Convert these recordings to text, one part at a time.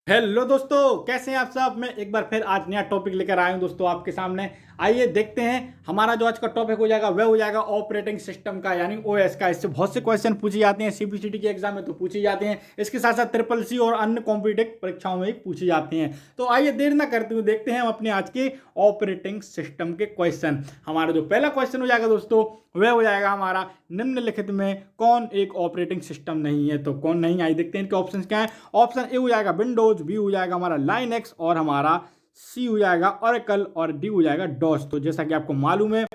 Hello दोस्तों, कैसे हैं आप सब। मैं एक बार फिर आज नया टॉपिक लेकर आया हूं दोस्तों आपके सामने। आइए देखते हैं हमारा जो आज का टॉपिक हो जाएगा वह हो जाएगा ऑपरेटिंग सिस्टम का यानी ओएस का। इससे बहुत से क्वेश्चन पूछे जाते हैं, सीबीसीटी के एग्जाम में तो पूछे जाते हैं, इसके साथ साथ ट्रिपल सी और अन्य कॉम्पिटिटिव परीक्षाओं में भी पूछे जाते हैं। तो आइए देर ना करते हुए देखते हैं हम अपने आज के ऑपरेटिंग सिस्टम के क्वेश्चन। हमारा जो पहला क्वेश्चन हो जाएगा दोस्तों वह हो जाएगा हमारा, निम्नलिखित में कौन एक ऑपरेटिंग सिस्टम नहीं है। तो कौन नहीं, आइए देखते हैं इनके ऑप्शन क्या है। ऑप्शन ए हो जाएगा विंडोज, बी हो जाएगा हमारा लाइनक्स और हमारा सी हो जाएगा ओरेकल और डी हो जाएगा डॉस। तो जैसा कि आपको मालूम है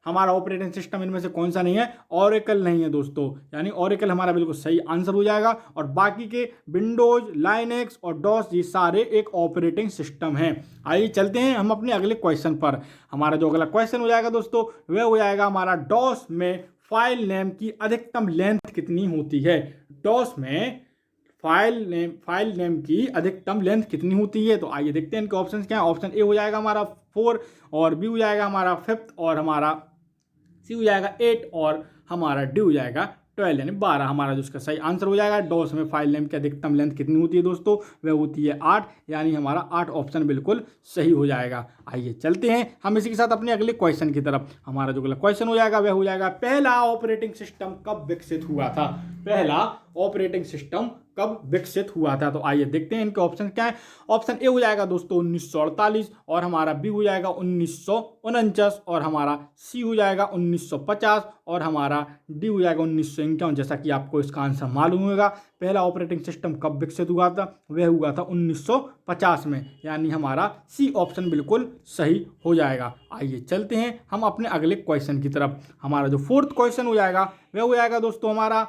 हमारा ऑपरेटिंग सिस्टम इनमें से कौन सा नहीं है, ओरेकल नहीं है दोस्तों, यानी ओरेकल हमारा बिल्कुल सही आंसर हो जाएगा। और बाकी के विंडोज, लाइनक्स और डॉस ये सारे एक ऑपरेटिंग सिस्टम हैं। आइए चलते हैं हम अपने अगले क्वेश्चन पर। हमारा जो अगला क्वेश्चन हो जाएगा दोस्तों वह हो जाएगा हमारा, डॉस में फाइल नेम की अधिकतम लेंथ कितनी होती है। डॉस में फाइल नेम की अधिकतम लेंथ कितनी होती है। तो आइए देखते हैं इनके ऑप्शन क्या है। ऑप्शन ए हो जाएगा हमारा 4 और बी हो जाएगा हमारा 5 और हमारा सी हो जाएगा 8 और हमारा डी हो जाएगा 12 यानी 12। हमारा जो इसका सही आंसर हो जाएगा, डॉस में फाइल नेम की अधिकतम लेंथ कितनी होती है दोस्तों, वह होती है 8, यानी हमारा 8 ऑप्शन बिल्कुल सही हो जाएगा। आइए चलते हैं हम इसी के साथ अपने अगले क्वेश्चन की तरफ। हमारा जो अगला क्वेश्चन हो जाएगा वह हो जाएगा, पहला ऑपरेटिंग सिस्टम कब विकसित हुआ था। पहला ऑपरेटिंग सिस्टम कब विकसित हुआ था। तो आइए देखते हैं इनके ऑप्शन क्या है। ऑप्शन ए हो जाएगा दोस्तों 1948 और हमारा बी हो जाएगा 1949 और हमारा सी हो जाएगा 1950 और हमारा डी हो जाएगा 1951। जैसा कि आपको इसका आंसर मालूम होगा, पहला ऑपरेटिंग सिस्टम कब विकसित हुआ था, वह हुआ था 1950 में, यानी हमारा सी ऑप्शन बिल्कुल सही हो जाएगा। आइए चलते हैं हम अपने अगले क्वेश्चन की तरफ। हमारा जो फोर्थ क्वेश्चन हो जाएगा वह हो जाएगा दोस्तों हमारा,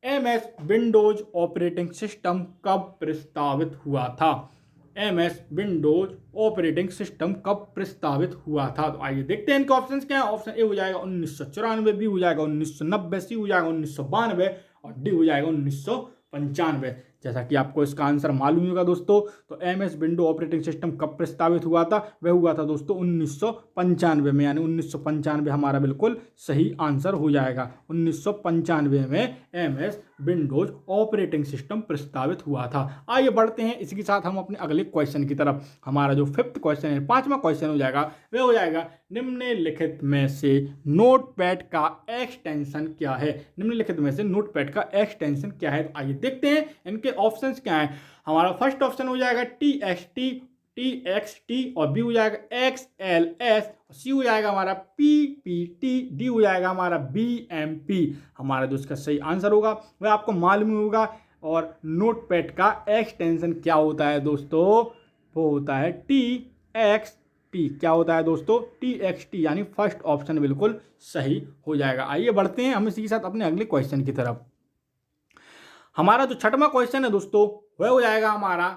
एमएस विंडोज ऑपरेटिंग सिस्टम कब प्रस्तावित हुआ था। एमएस विंडोज ऑपरेटिंग सिस्टम कब प्रस्तावित हुआ था। तो आइए देखते हैं इनके ऑप्शंस क्या है। ऑप्शन ए हो जाएगा 1994, बी हो जाएगा 1990, सी हो जाएगा 1992 और डी हो जाएगा 1995। जैसा कि आपको इसका आंसर मालूम होगा दोस्तों, तो एमएस विंडो ऑपरेटिंग सिस्टम कब प्रस्तावित हुआ था, वह हुआ था दोस्तों 1995 में, यानी 1995 हमारा बिल्कुल सही आंसर हो जाएगा। 1995 में एमएस विंडोज ऑपरेटिंग सिस्टम प्रस्तावित हुआ था। आइए बढ़ते हैं इसी के साथ हम अपने अगले क्वेश्चन की तरफ। हमारा जो फिफ्थ क्वेश्चन है, पांचवा क्वेश्चन हो जाएगा, वह हो जाएगा, निम्नलिखित में से नोटपैड का एक्सटेंशन क्या है। निम्नलिखित में से नोटपैड का एक्सटेंशन क्या है। तो आइए देखते हैं इनके ऑप्शंस क्या हैं। हमारा फर्स्ट ऑप्शन हो जाएगा टी एक्स टी और बी हो जाएगा XLS, सी हो जाएगा हमारा PPT, डी हो जाएगा हमारा BMP। हमारा जो इसका सही आंसर होगा वह आपको मालूम होगा। और नोटपैड का एक्सटेंशन क्या होता है दोस्तों, वो होता है TXT। क्या होता है दोस्तों, TXT, यानी फर्स्ट ऑप्शन बिल्कुल सही हो जाएगा। आइए बढ़ते हैं हम इसी के साथ अपने अगले क्वेश्चन की तरफ। हमारा जो छठवां क्वेश्चन है दोस्तों वह हो जाएगा हमारा,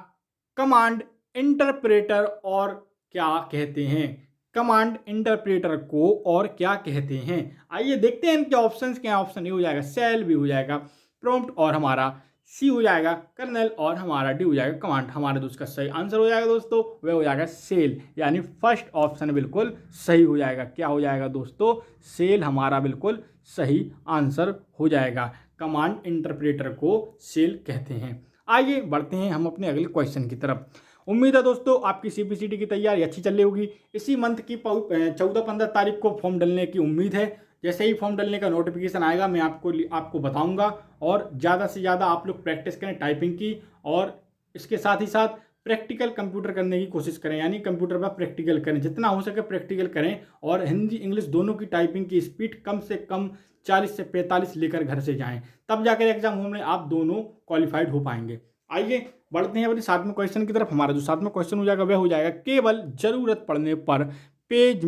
कमांड इंटरप्रेटर और क्या कहते हैं। कमांड इंटरप्रेटर को और क्या कहते हैं। आइए देखते हैं इनके ऑप्शंस क्या। ऑप्शन ए हो जाएगा सेल, बी हो जाएगा प्रॉम्प्ट और हमारा सी हो जाएगा कर्नल और हमारा डी हो जाएगा कमांड। हमारा जो उसका सही आंसर हो जाएगा दोस्तों वह हो जाएगा सेल, यानी फर्स्ट ऑप्शन बिल्कुल सही हो जाएगा। क्या हो जाएगा दोस्तों, सेल हमारा बिल्कुल सही आंसर हो जाएगा। कमांड इंटरप्रेटर को सेल कहते हैं। आइए बढ़ते हैं हम अपने अगले क्वेश्चन की तरफ। उम्मीद है दोस्तों आपकी सीबीसीटी की तैयारी अच्छी चल रही होगी। इसी मंथ की 14-15 तारीख को फॉर्म डलने की उम्मीद है। जैसे ही फॉर्म डलने का नोटिफिकेशन आएगा मैं आपको बताऊंगा। और ज़्यादा से ज़्यादा आप लोग प्रैक्टिस करें टाइपिंग की, और इसके साथ ही साथ प्रैक्टिकल कंप्यूटर करने की कोशिश करें, यानी कंप्यूटर पर प्रैक्टिकल करें, जितना हो सके प्रैक्टिकल करें। और हिंदी इंग्लिश दोनों की टाइपिंग की स्पीड कम से कम 40 से 45 लेकर घर से जाएं, तब जाकर एग्जाम में आप दोनों क्वालिफाइड हो पाएंगे। आइए बढ़ते हैं अपने सातवें क्वेश्चन की तरफ। हमारा जो सातवां क्वेश्चन हो जाएगा वह हो जाएगा, केवल जरूरत पड़ने पर पेज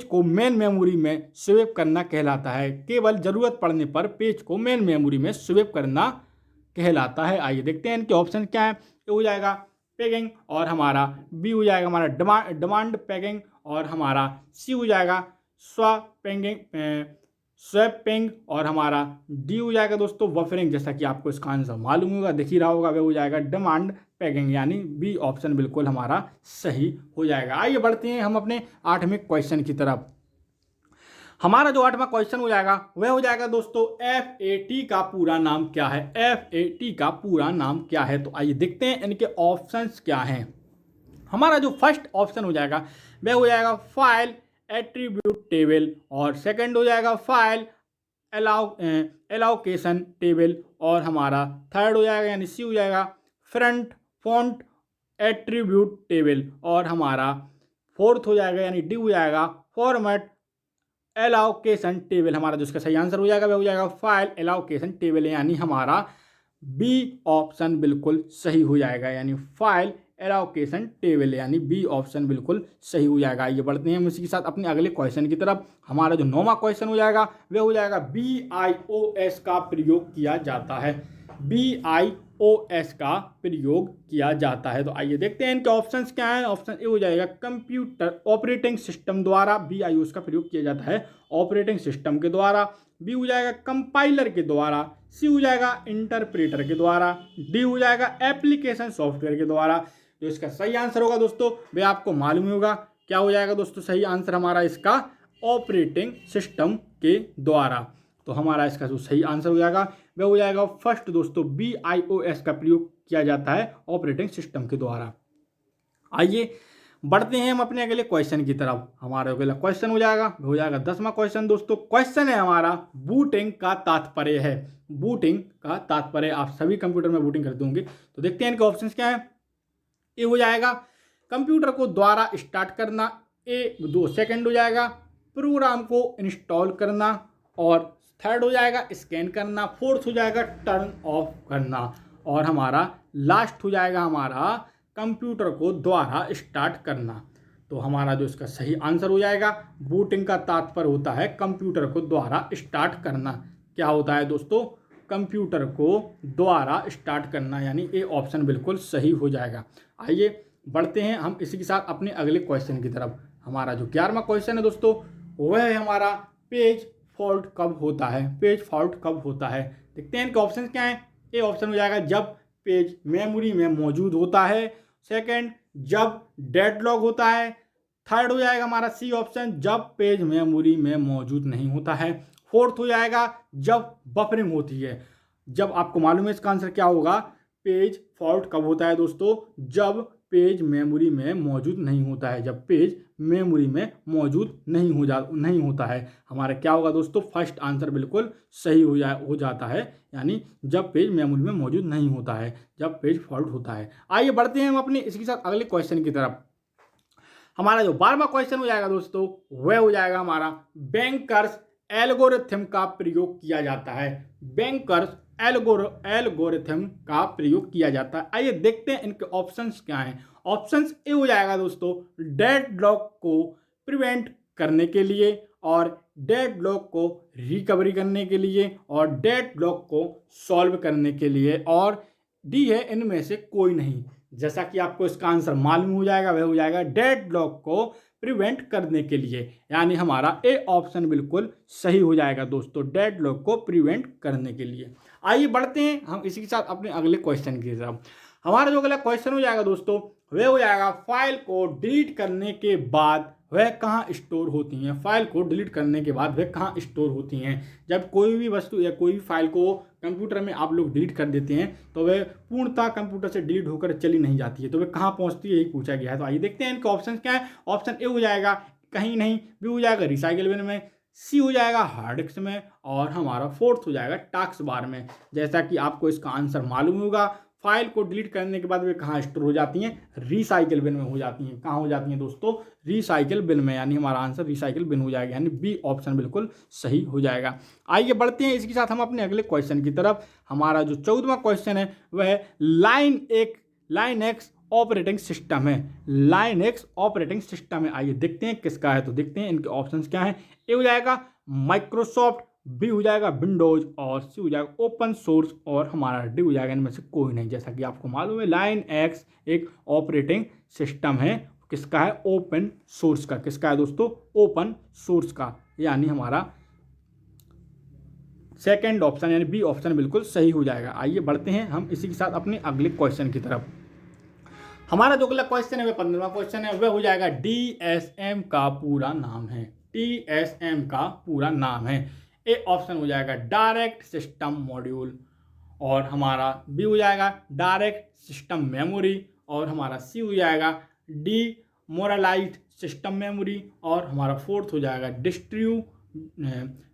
को मेन मेमोरी में स्वेप करना कहलाता है। केवल जरूरत पड़ने पर पेज को मेन मेमोरी में स्वेप करना कहलाता है। आइए देखते हैं इनके ऑप्शन क्या है। ए हो जाएगा पैगिंग और हमारा बी हो जाएगा हमारा डिमांड पैगिंग और हमारा सी हो जाएगा स्वैपिंग और हमारा डी हो जाएगा दोस्तों बफरिंग। जैसा कि आपको इसका आंसर मालूम होगा, दिख ही रहा होगा, वह हो जाएगा डिमांड पैगिंग, यानी बी ऑप्शन बिल्कुल हमारा सही हो जाएगा। आइए बढ़ते हैं हम अपने आठवें क्वेश्चन की तरफ। हमारा जो 8वां क्वेश्चन हो जाएगा वह हो जाएगा दोस्तों FAT का पूरा नाम क्या है। FAT का पूरा नाम क्या है, तो आइए देखते हैं इनके ऑप्शंस क्या हैं। हमारा जो फर्स्ट ऑप्शन हो जाएगा वह हो जाएगा फाइल एट्रीब्यूट टेबल, और सेकंड हो जाएगा फाइल एलोकेशन टेबल, और हमारा थर्ड हो जाएगा यानी सी हो जाएगा फ्रंट फॉन्ट एट्रीब्यूट टेबल, और हमारा फोर्थ हो जाएगा यानी डी हो जाएगा फॉर्मेट एलोकेशन टेबल। हमारा जो इसका सही आंसर हो जाएगा वह हो जाएगा फाइल एलोकेशन टेबल, यानी हमारा बी ऑप्शन बिल्कुल सही हो जाएगा, यानी फाइल एलोकेशन टेबल, यानी बी ऑप्शन बिल्कुल सही हो जाएगा। ये बढ़ते हैं हम इसी के साथ अपने अगले क्वेश्चन की तरफ। हमारा जो 9वां क्वेश्चन हो जाएगा वह हो जाएगा BIOS का प्रयोग किया जाता है। BIOS का प्रयोग किया जाता है, तो आइए देखते हैं इनके ऑप्शंस क्या हैं। ऑप्शन ए हो जाएगा कंप्यूटर ऑपरेटिंग सिस्टम द्वारा BIOS का प्रयोग किया जाता है, ऑपरेटिंग सिस्टम के द्वारा। बी हो जाएगा कंपाइलर के द्वारा, सी हो जाएगा इंटरप्रेटर के द्वारा, डी हो जाएगा एप्लीकेशन सॉफ्टवेयर के द्वारा। जो इसका सही आंसर होगा दोस्तों वह आपको मालूम होगा, क्या हो जाएगा दोस्तों सही आंसर हमारा इसका ऑपरेटिंग सिस्टम के द्वारा। तो हमारा इसका जो सही आंसर हो जाएगा वह हो जाएगा फर्स्ट दोस्तों, BIOS का प्रयोग किया जाता है ऑपरेटिंग सिस्टम के द्वारा। आइए बढ़ते हैं हम अपने अगले क्वेश्चन की तरफ। हमारा अगला क्वेश्चन हो जाएगा 10वां क्वेश्चन दोस्तों। क्वेश्चन है हमारा बूटिंग का तात्पर्य है। बूटिंग का तात्पर्य, आप सभी कंप्यूटर में बूटिंग करते होंगे, तो देखते हैं इनके ऑप्शंस क्या है। ए हो जाएगा कंप्यूटर को द्वारा स्टार्ट करना, सेकंड हो जाएगा प्रोग्राम को इंस्टॉल करना, और थर्ड हो जाएगा स्कैन करना, फोर्थ हो जाएगा टर्न ऑफ करना, और हमारा लास्ट हो जाएगा हमारा कंप्यूटर को द्वारा स्टार्ट करना। तो हमारा जो इसका सही आंसर हो जाएगा बूटिंग का तात्पर्य होता है कंप्यूटर को द्वारा स्टार्ट करना। क्या होता है दोस्तों, कंप्यूटर को द्वारा स्टार्ट करना, यानी ए ऑप्शन बिल्कुल सही हो जाएगा। आइए बढ़ते हैं हम इसी के साथ अपने अगले क्वेश्चन की तरफ। हमारा जो 11वां क्वेश्चन है दोस्तों वह है हमारा पेज फॉल्ट कब होता है। पेज फॉल्ट कब होता है, देखते हैं इनके ऑप्शन क्या हैं। ए ऑप्शन हो जाएगा जब पेज मेमोरी में मौजूद होता है, सेकंड जब डेडलॉक होता है, थर्ड हो जाएगा हमारा सी ऑप्शन जब पेज मेमोरी में मौजूद नहीं होता है, फोर्थ हो जाएगा जब बफरिंग होती है। जब आपको मालूम है इसका आंसर क्या होगा, पेज फॉल्ट कब होता है दोस्तों, जब पेज मेमोरी में मौजूद नहीं होता है, जब पेज मेमोरी में मौजूद नहीं होता है। हमारा क्या होगा दोस्तों, फर्स्ट आंसर बिल्कुल सही हो जाता है, यानी जब पेज मेमोरी में मौजूद नहीं होता है, जब पेज फॉल्ट होता है। आइए बढ़ते हैं हम अपने इसके साथ अगले क्वेश्चन की तरफ। हमारा जो 12वां क्वेश्चन हो जाएगा दोस्तों वह हो जाएगा हमारा बैंकर्स एल्गोरिथम का प्रयोग किया जाता है। बैंकर्स एल्गोरिथम का प्रयोग किया जाता है। आइए देखते हैं इनके ऑप्शंस क्या हैं। ऑप्शंस ए हो जाएगा दोस्तों डेडलॉक को प्रिवेंट करने के लिए, और डेडलॉक को रिकवरी करने के लिए, और डेडलॉक को सॉल्व करने के लिए, और डी है इनमें से कोई नहीं। जैसा कि आपको इसका आंसर मालूम हो जाएगा वह हो जाएगा डेडलॉक को प्रिवेंट करने के लिए, यानी हमारा ए ऑप्शन बिल्कुल सही हो जाएगा दोस्तों, डेडलॉक को प्रिवेंट करने के लिए। आइए बढ़ते हैं हम इसी के साथ अपने अगले क्वेश्चन की तरफ। हमारा जो अगला क्वेश्चन हो जाएगा दोस्तों वह हो जाएगा फाइल को डिलीट करने के बाद वह कहाँ स्टोर होती हैं। फाइल को डिलीट करने के बाद वह कहाँ स्टोर होती हैं। जब कोई भी वस्तु या कोई भी फाइल को कंप्यूटर में आप लोग डिलीट कर देते हैं तो वह पूर्णतः कंप्यूटर से डिलीट होकर चली नहीं जाती है, तो वह कहाँ पहुँचती है यही पूछा गया है। तो आइए देखते हैं इनके ऑप्शन क्या है। ऑप्शन ए हो जाएगा कहीं नहीं, बी हो जाएगा रिसाइकल बिन में, सी हो जाएगा हार्ड डिस्क में, और हमारा फोर्थ हो जाएगा टास्क बार में। जैसा कि आपको इसका आंसर मालूम होगा, फाइल को डिलीट करने के बाद वे कहाँ स्टोर हो जाती हैं, रिसाइकल बिन में हो जाती हैं। कहाँ हो जाती हैं दोस्तों, रिसाइकल बिन में, यानी हमारा आंसर रिसाइकल बिन हो जाएगा, यानी बी ऑप्शन बिल्कुल सही हो जाएगा। आइए बढ़ते हैं इसके साथ हम अपने अगले क्वेश्चन की तरफ। हमारा जो 14वां क्वेश्चन है वह लाइनक्स ऑपरेटिंग सिस्टम है। लाइनक्स ऑपरेटिंग सिस्टम है। आइए देखते हैं किसका है, तो देखते हैं इनके ऑप्शंस क्या हैं। ए हो जाएगा माइक्रोसॉफ्ट, बी हो जाएगा विंडोज, और सी हो जाएगा ओपन सोर्स, और हमारा डी हो जाएगा इनमें से कोई नहीं। जैसा कि आपको मालूम है लाइनक्स एक ऑपरेटिंग सिस्टम है, किसका है, ओपन सोर्स का। किसका है दोस्तों, ओपन सोर्स का, यानी हमारा सेकेंड ऑप्शन यानी बी ऑप्शन बिल्कुल सही हो जाएगा। आइए बढ़ते हैं हम इसी के साथ अपने अगले क्वेश्चन की तरफ। हमारा जो अगला क्वेश्चन है वह 15वां क्वेश्चन है, वह हो जाएगा DSM का पूरा नाम है। TSM का पूरा नाम है। ए ऑप्शन हो जाएगा डायरेक्ट सिस्टम मॉड्यूल, और हमारा बी हो जाएगा डायरेक्ट सिस्टम मेमोरी, और हमारा सी हो जाएगा डीमोरलाइज्ड सिस्टम मेमोरी, और हमारा फोर्थ हो जाएगा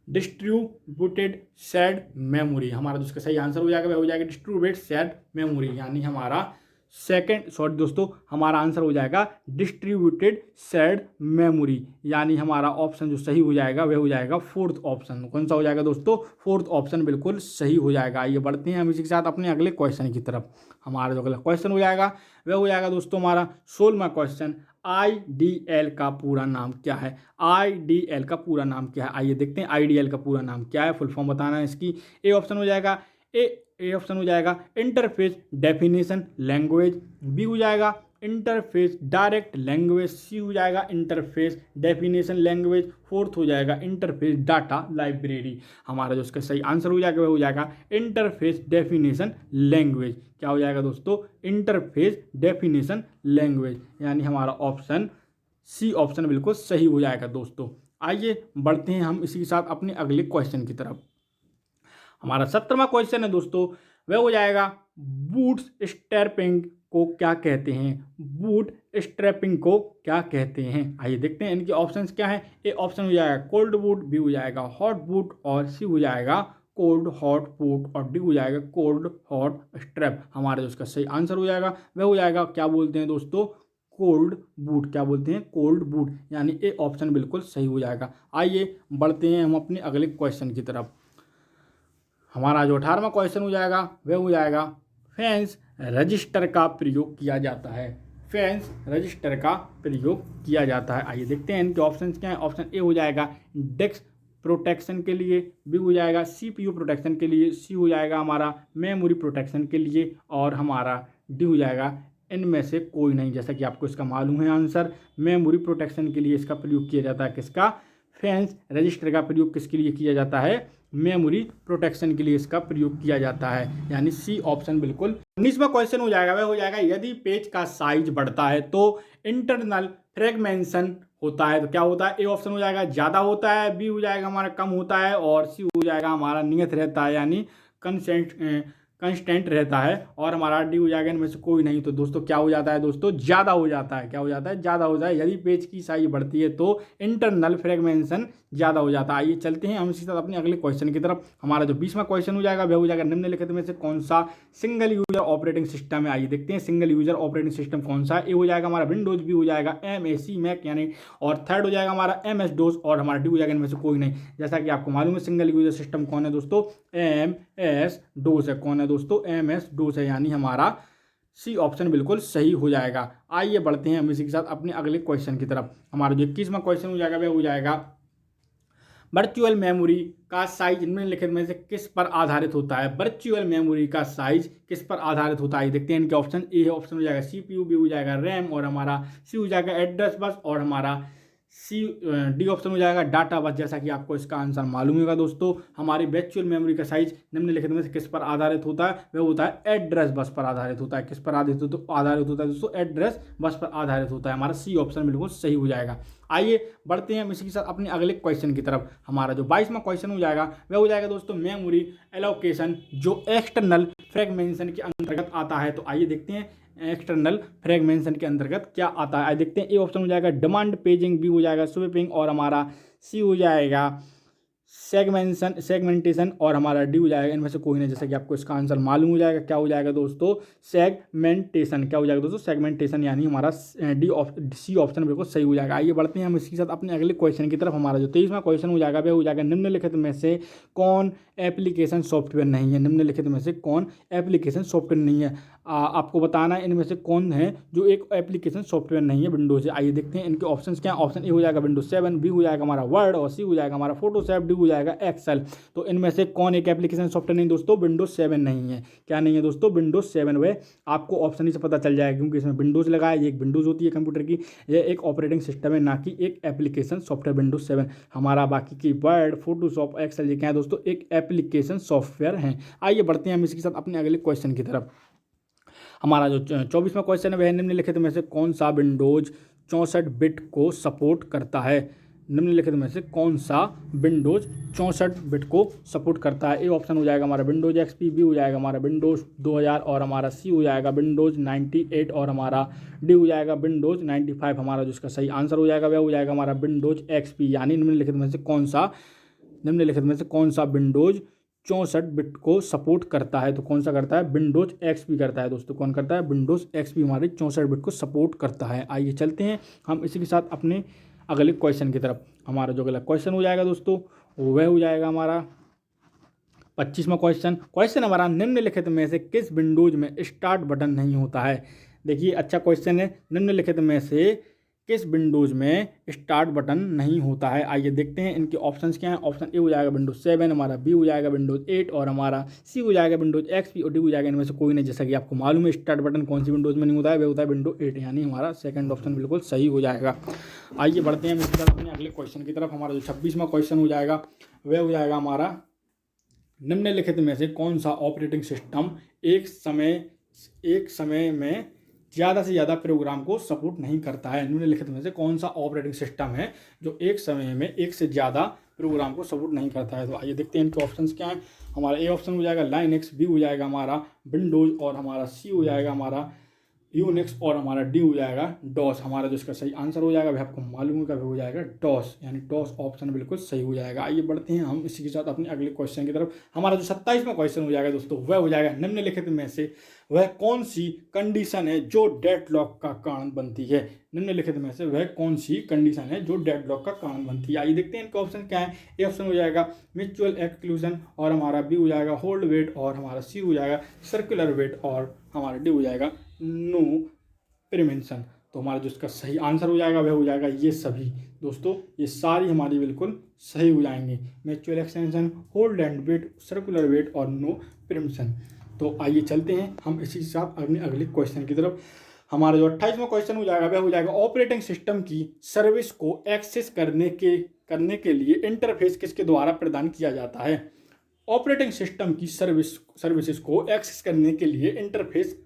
डिस्ट्रीब्यूटेड शेयर्ड मेमोरी। हमारा जो इसका सही आंसर हो जाएगा वह हो जाएगा डिस्ट्रीब्यूटेड शेयर्ड मेमोरी, यानी हमारा दोस्तों हमारा आंसर हो जाएगा डिस्ट्रीब्यूटेड शेयर्ड मेमोरी, यानी हमारा ऑप्शन जो सही हो जाएगा वह हो जाएगा फोर्थ ऑप्शन। कौन सा हो जाएगा दोस्तों? फोर्थ ऑप्शन बिल्कुल सही हो जाएगा। आइए बढ़ते हैं हम इसी के साथ अपने अगले क्वेश्चन की तरफ। हमारा जो अगला क्वेश्चन हो जाएगा वह हो जाएगा दोस्तों हमारा 16वां क्वेश्चन, IDL का पूरा नाम क्या है? IDL का पूरा नाम क्या है? आइए देखते हैं IDL का पूरा नाम क्या है, फुल फॉर्म बताना है इसकी। ए ऑप्शन हो जाएगा ए ऑप्शन हो जाएगा इंटरफेस डेफिनेशन लैंग्वेज, बी हो जाएगा इंटरफेस डायरेक्ट लैंग्वेज, सी हो जाएगा इंटरफेस डेफिनेशन लैंग्वेज, फोर्थ हो जाएगा इंटरफेस डाटा लाइब्रेरी। हमारा जो इसका सही आंसर हो जाएगा वह हो जाएगा इंटरफेस डेफिनेशन लैंग्वेज। क्या हो जाएगा दोस्तों? इंटरफेस डेफिनेशन लैंग्वेज, यानी हमारा ऑप्शन सी ऑप्शन बिल्कुल सही हो जाएगा दोस्तों। आइए बढ़ते हैं हम इसी के साथ अपने अगले क्वेश्चन की तरफ। हमारा 17वां क्वेश्चन है दोस्तों, वह हो जाएगा बूट स्ट्रैपिंग को क्या कहते हैं? बूट स्ट्रैपिंग को क्या कहते हैं? आइए देखते हैं इनके ऑप्शंस क्या हैं। ए ऑप्शन हो जाएगा कोल्ड बूट, बी हो जाएगा हॉट बूट, और सी हो जाएगा कोल्ड हॉट बूट, और डी हो जाएगा कोल्ड हॉट स्ट्रैप। हमारा जो इसका सही आंसर हो जाएगा वह हो जाएगा, क्या बोलते हैं दोस्तों? Cold boot. क्या बोलते हैं? कोल्ड बूट, यानी ए ऑप्शन बिल्कुल सही हो जाएगा। आइए बढ़ते हैं हम अपने अगले क्वेश्चन की तरफ। हमारा जो 18वां क्वेश्चन हो जाएगा वह हो जाएगा फैंस रजिस्टर का प्रयोग किया जाता है। फैंस रजिस्टर का प्रयोग किया जाता है। आइए देखते हैं इनके ऑप्शंस क्या हैं। ऑप्शन ए हो जाएगा डेस्क प्रोटेक्शन के लिए, बी हो जाएगा CPU प्रोटेक्शन के लिए, सी हो जाएगा हमारा मेमोरी प्रोटेक्शन के लिए, और हमारा डी हो जाएगा इनमें से कोई नहीं। जैसा कि आपको इसका मालूम है आंसर, मेमोरी प्रोटेक्शन के लिए इसका प्रयोग किया जाता है। किसका? फैंस रजिस्टर का प्रयोग किसके लिए किया जाता है? मेमोरी प्रोटेक्शन के लिए इसका प्रयोग किया जाता है, यानी सी ऑप्शन बिल्कुल। 19वां क्वेश्चन हो जाएगा वह हो जाएगा यदि पेज का साइज बढ़ता है तो इंटरनल फ्रेगमेंशन होता है तो क्या होता है? ए ऑप्शन हो जाएगा ज़्यादा होता है, बी हो जाएगा हमारा कम होता है, और सी हो जाएगा हमारा नियत रहता है, यानी कंस्टेंट रहता है, और हमारा डी हो जाएगा इनमें से कोई नहीं। तो दोस्तों क्या हो जाता है? दोस्तों ज़्यादा हो जाता है। क्या हो जाता है? ज़्यादा हो जाता है। यदि पेज की साइज बढ़ती है तो इंटरनल फ्रेगमेंशन ज़्यादा हो जाता है। आइए चलते हैं हम इसी साथ अपने अगले क्वेश्चन की तरफ। हमारा जो 20वां क्वेश्चन हो जाएगा वह हो जाएगा निम्नलिखित में से कौन सा सिंगल यूजर ऑपरेटिंग सिस्टम है? आइए देखते हैं सिंगल यूजर ऑपरेटिंग सिस्टम कौन सा है। ए हो जाएगा हमारा विंडोज, बी हो जाएगा MAC मैक, यानी और थर्ड हो जाएगा हमारा MS DOS, और हमारा डी हो जाएगा इनमें से कोई नहीं। जैसा कि आपको मालूम है सिंगल यूजर सिस्टम कौन है दोस्तों? MS DOS है। कौन है दोस्तों? MS DOS है, यानी हमारा सी ऑप्शन बिल्कुल सही हो जाएगा। आइए बढ़ते हैं हम इसी के साथ अपने अगले क्वेश्चन की तरफ। हमारा जो 21वां क्वेश्चन हो जाएगा वह हो जाएगा वर्चुअल मेमोरी का साइज निम्नलिखित में से किस पर आधारित होता है? वर्चुअल मेमोरी का साइज किस पर आधारित होता है? देखते हैं इनके ऑप्शन। ए ऑप्शन हो जाएगा CPU, बी हो जाएगा रैम, और हमारा सी हो जाएगा एड्रेस बस, और हमारा डी ऑप्शन हो जाएगा डाटा बस। जैसा कि आपको इसका आंसर मालूम होगा दोस्तों, हमारी वर्चुअल मेमोरी का साइज निम्नलिखित में से किस पर आधारित होता है? वह होता है एड्रेस बस पर आधारित होता है। किस पर आधारित होता है दोस्तों? एड्रेस बस पर आधारित होता है। हमारा सी ऑप्शन बिल्कुल सही हो जाएगा। आइए बढ़ते हैं हम इसी के साथ अपने अगले क्वेश्चन की तरफ। हमारा जो 22वां क्वेश्चन हो जाएगा वह हो जाएगा दोस्तों मेमोरी एलोकेशन, जो एक्सटर्नल फ्रेगमेंशन के अंतर्गत आता है। तो आइए देखते हैं एक्सटर्नल फ्रेगमेंशन के अंतर्गत क्या आता है। आइए देखते हैं। ए ऑप्शन हो जाएगा डिमांड पेजिंग, बी हो जाएगा स्वीपिंग, और हमारा सी हो जाएगा सेगमेंटेशन, और हमारा डी हो जाएगा इनमें से कोई नहीं। जैसा कि आपको इसका आंसर मालूम हो जाएगा, क्या हो जाएगा दोस्तों? सेगमेंटेशन। क्या हो जाएगा दोस्तों? सेगमेंटेशन, यानी हमारा सी ऑप्शन बिल्कुल सही हो जाएगा। आइए बढ़ते हैं हम इसके साथ अपने अगले क्वेश्चन की तरफ। हमारा जो 23वां क्वेश्चन हो जाएगा वह हो जाएगा निम्नलिखित में से कौन एप्लीकेशन सॉफ्टवेयर नहीं है? निम्नलिखित में से कौन एप्लीकेशन सॉफ्टवेयर नहीं है? आपको बताना है इनमें से कौन है जो एक एप्लीकेशन सॉफ्टवेयर नहीं है विंडोज से। आइए देखते हैं इनके ऑप्शंस क्या हैं। ऑप्शन ए हो जाएगा विंडोज 7, बी हो जाएगा हमारा वर्ड, और सी हो जाएगा हमारा फोटोशॉप, डी हो जाएगा एक्सेल। तो इनमें से कौन एक एप्लीकेशन सॉफ्टवेयर नहीं दोस्तों? विंडोज 7 नहीं है। क्या नहीं है दोस्तों? विंडोज 7। वह आपको ऑप्शन ही से पता चल जाएगा, क्योंकि इसमें विंडोज लगा है। ये एक विंडोज होती है कंप्यूटर की, यह एक ऑपरेटिंग सिस्टम है, ना कि एक एप्लीकेशन सॉफ्टवेयर। विंडोज 7 हमारा बाकी की वर्ड, फोटोशॉप, एक्सेल ये क्या है दोस्तों? एक एप्लीकेशन सॉफ्टवेयर है। आइए बढ़ते हैं हम इसके साथ अपने अगले क्वेश्चन की तरफ। हमारा जो 24वां क्वेश्चन है वह निम्नलिखित में से कौन सा विंडोज 64 बिट को सपोर्ट करता है? निम्नलिखित में से कौन सा विंडोज 64 बिट को सपोर्ट करता है? ए ऑप्शन हो जाएगा हमारा विंडोज एक्सपी, बी हो जाएगा हमारा विंडोज 2000 और हमारा सी हो जाएगा विंडोज 98 और हमारा डी हो जाएगा विंडोज 95। हमारा जो इसका सही आंसर हो जाएगा वह हो जाएगा हमारा विंडोज एक्सपी, यानी निम्नलिखित में से कौन सा विंडोज 64 बिट को सपोर्ट करता है? तो कौन सा करता है? विंडोज एक्सपी करता है दोस्तों। कौन करता है? विंडोज एक्सपी हमारे 64 बिट को सपोर्ट करता है। आइए चलते हैं हम इसी के साथ अपने अगले क्वेश्चन की तरफ। हमारा जो अगला क्वेश्चन हो जाएगा दोस्तों वह हो जाएगा हमारा 25वां क्वेश्चन हमारा, निम्नलिखित में से किस विंडोज में स्टार्ट बटन नहीं होता है? देखिए अच्छा क्वेश्चन है, निम्नलिखित में से किस विंडोज में स्टार्ट बटन नहीं होता है? आइए देखते हैं इनके ऑप्शंस क्या हैं। ऑप्शन ए हो जाएगा विंडोज 7, हमारा बी हो जाएगा विंडोज 8 और हमारा सी हो जाएगा विंडोज एक्सपी और डी हो जाएगा इनमें से कोई नहीं। जैसा कि आपको मालूम है स्टार्ट बटन कौन सी विंडोज में नहीं होता है, वह होता है विंडोज 8, यानी हमारा सेकंड ऑप्शन बिल्कुल सही हो जाएगा। आइए बढ़ते हैं इसी तरफ अपने अगले क्वेश्चन की तरफ। हमारा जो 26वां क्वेश्चन हो जाएगा वह हो जाएगा हमारा, निम्नलिखित में से कौन सा ऑपरेटिंग सिस्टम एक समय में ज़्यादा से ज़्यादा प्रोग्राम को सपोर्ट नहीं करता है? निम्नलिखित में से कौन सा ऑपरेटिंग सिस्टम है जो एक समय में एक से ज़्यादा प्रोग्राम को सपोर्ट नहीं करता है? तो आइए देखते हैं इनके ऑप्शंस क्या हैं। हमारा ए ऑप्शन हो जाएगा लाइनक्स, बी हो जाएगा हमारा विंडोज और हमारा सी हो जाएगा हमारा यूनिक्स और हमारा डी हो जाएगा डॉस। हमारा जो इसका सही आंसर हो जाएगा वह आपको मालूम होगा, वह हो जाएगा डॉस, यानी डॉस ऑप्शन बिल्कुल सही हो जाएगा। आइए बढ़ते हैं हम इसी के साथ अपने अगले क्वेश्चन की तरफ। हमारा जो 27वां क्वेश्चन हो जाएगा दोस्तों वह हो जाएगा, निम्नलिखित में से वह कौन सी कंडीशन है जो डेडलॉक का कारण बनती है? निम्नलिखित में से वह कौन सी कंडीशन है जो डेडलॉक का कारण बनती है? आइए देखते हैं इनके ऑप्शन क्या है। ए ऑप्शन हो जाएगा म्यूचुअल एक्सक्लूजन और हमारा बी हो जाएगा होल्ड वेट और हमारा सी हो जाएगा सर्कुलर वेट और हमारा डी हो जाएगा नो प्रिवेंशन। तो हमारा जो इसका सही आंसर हो जाएगा वह हो जाएगा ये सभी दोस्तों, ये सारी हमारी बिल्कुल सही हो जाएंगी। Mutual extension, hold and wait, circular wait और नो प्रिवेंशन। तो आइए चलते हैं हम इसी के साथ अपने अगले क्वेश्चन की तरफ। हमारा जो 28वां क्वेश्चन हो जाएगा वह हो जाएगा, ऑपरेटिंग सिस्टम की सर्विस को एक्सेस करने के लिए इंटरफेस किसके द्वारा प्रदान किया जाता है? ऑपरेटिंग सिस्टम की सर्विसेज को एक्सेस करने के लिए इंटरफेस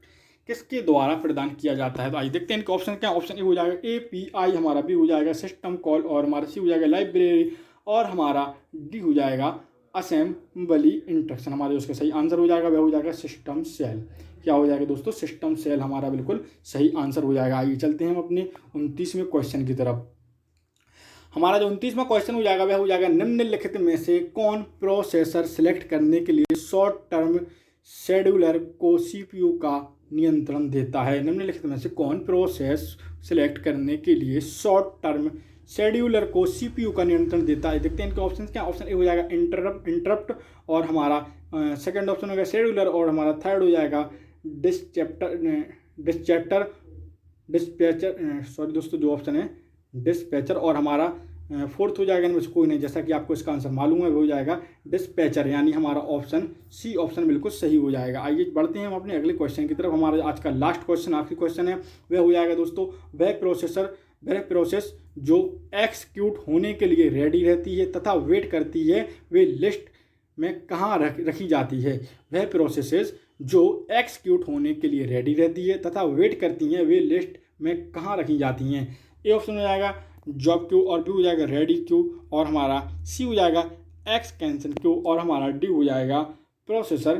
किसके द्वारा प्रदान किया जाता है? तो आइए देखते हैं इनके ऑप्शन क्या। ऑप्शन ए हो जाएगा API, हमारा बी हो जाएगा सिस्टम कॉल और हमारा सी हो जाएगा लाइब्रेरी और हमारा डी हो जाएगा असेंबली इंस्ट्रक्शन। हमारा जो उसका सही आंसर हो जाएगा वह हो जाएगा सिस्टम सेल। क्या हो जाएगा दोस्तों? सिस्टम सेल हमारा बिल्कुल सही आंसर हो जाएगा। आइए चलते हैं हम अपने 29वें क्वेश्चन की तरफ। हमारा जो 29वां क्वेश्चन हो जाएगा वह हो जाएगा, निम्नलिखित में से कौन प्रोसेसर सिलेक्ट करने के लिए शॉर्ट टर्म शेड्यूलर को CPU का नियंत्रण देता है? निम्नलिखित में से कौन प्रोसेस सिलेक्ट करने के लिए शॉर्ट टर्म शेड्यूलर को CPU का नियंत्रण देता है? देखते हैं इनके ऑप्शन क्या। ऑप्शन ए हो जाएगा इंटरप्ट और हमारा सेकंड ऑप्शन हो गया शेड्यूलर और हमारा थर्ड हो जाएगा डिस्पैचर सॉरी दोस्तों जो ऑप्शन है डिस्पैचर और हमारा फोर्थ हो जाएगा इनमें से कोई नहीं। जैसा कि आपको इसका आंसर मालूम है वो हो जाएगा डिस्पैचर, यानी हमारा ऑप्शन सी ऑप्शन बिल्कुल सही हो जाएगा। आइए बढ़ते हैं हम अपने अगले क्वेश्चन की तरफ। हमारा आज का लास्ट क्वेश्चन आखिरी क्वेश्चन है वह हो जाएगा दोस्तों, वह प्रोसेस जो एक्सिक्यूट होने के लिए रेडी रहती है तथा वेट करती है वे लिस्ट में कहाँ रखी जाती है? वह प्रोसेसेस जो एक्सिक्यूट होने के लिए रेडी रहती है तथा वेट करती हैं वे लिस्ट में कहाँ रखी जाती हैं? ए ऑप्शन हो जाएगा जॉब क्यू और बी हो जाएगा रेडी क्यू और हमारा सी हो जाएगा एक्सटेंशन क्यू और हमारा डी हो जाएगा प्रोसेसर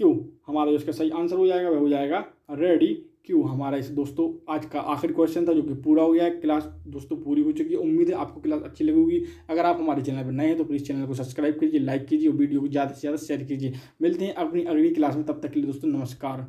क्यू। हमारा जो इसका सही आंसर हो जाएगा वह हो जाएगा रेडी क्यू। हमारा इस दोस्तों आज का आखिरी क्वेश्चन था जो कि पूरा हो गया है। क्लास दोस्तों पूरी हो चुकी है, उम्मीद है आपको क्लास अच्छी लगेगी। अगर आप हमारे चैनल पर नए हैं तो प्लीज़ चैनल को सब्सक्राइब कीजिए, लाइक कीजिए और वीडियो को ज़्यादा से ज़्यादा शेयर कीजिए। मिलते हैं अपनी अगली क्लास में, तब तक के लिए दोस्तों नमस्कार।